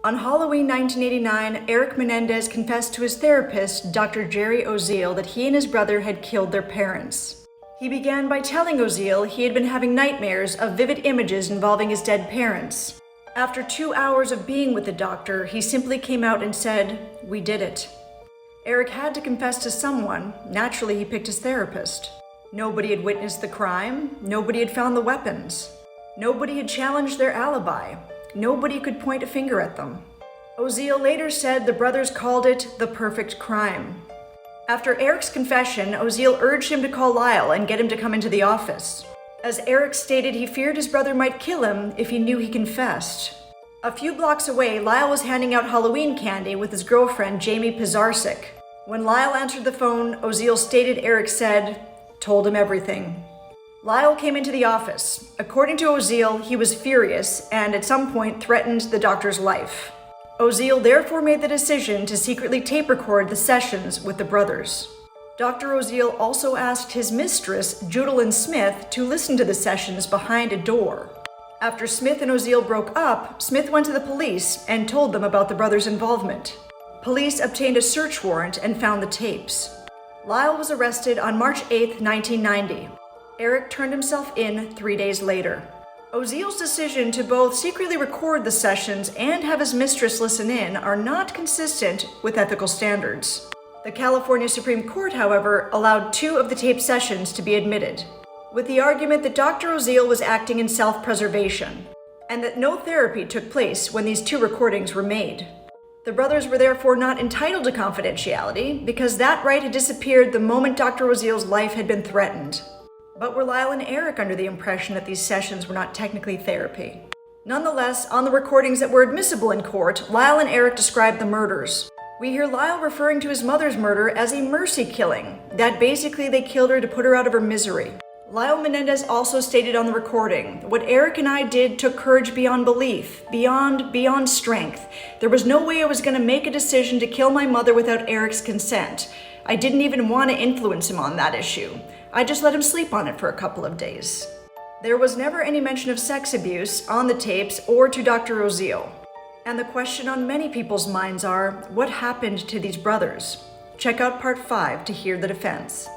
On Halloween 1989, Eric Menendez confessed to his therapist, Dr. Jerry Oziel, that he and his brother had killed their parents. He began by telling Oziel he had been having nightmares of vivid images involving his dead parents. After 2 hours of being with the doctor, he simply came out and said, "We did it." Eric had to confess to someone. Naturally, he picked his therapist. Nobody had witnessed the crime. Nobody had found the weapons. Nobody had challenged their alibi. Nobody could point a finger at them. Oziel later said the brothers called it the perfect crime. After Eric's confession, Oziel urged him to call Lyle and get him to come into the office. As Eric stated, he feared his brother might kill him if he knew he confessed. A few blocks away, Lyle was handing out Halloween candy with his girlfriend, Jamie Pizarczyk. When Lyle answered the phone, Oziel stated Eric said, "Told him everything." Lyle came into the office. According to Oziel, he was furious and at some point threatened the doctor's life. Oziel therefore made the decision to secretly tape record the sessions with the brothers. Dr. Oziel also asked his mistress, Judalyn Smith, to listen to the sessions behind a door. After Smith and Oziel broke up, Smith went to the police and told them about the brothers' involvement. Police obtained a search warrant and found the tapes. Lyle was arrested on March 8, 1990. Eric turned himself in 3 days later. Oziel's decision to both secretly record the sessions and have his mistress listen in are not consistent with ethical standards. The California Supreme Court, however, allowed 2 of the tape sessions to be admitted, with the argument that Dr. Oziel was acting in self-preservation, and that no therapy took place when these 2 recordings were made. The brothers were therefore not entitled to confidentiality because that right had disappeared the moment Dr. Oziel's life had been threatened. But were Lyle and Eric under the impression that these sessions were not technically therapy? Nonetheless, on the recordings that were admissible in court, Lyle and Eric described the murders. We hear Lyle referring to his mother's murder as a mercy killing, that basically they killed her to put her out of her misery. Lyle Menendez also stated on the recording, "What Eric and I did took courage beyond belief, beyond strength. There was no way I was going to make a decision to kill my mother without Eric's consent. I didn't even want to influence him on that issue. I just let him sleep on it for a couple of days." There was never any mention of sex abuse on the tapes or to Dr. Oziel. And the question on many people's minds are, what happened to these brothers? Check out part 5 to hear the defense.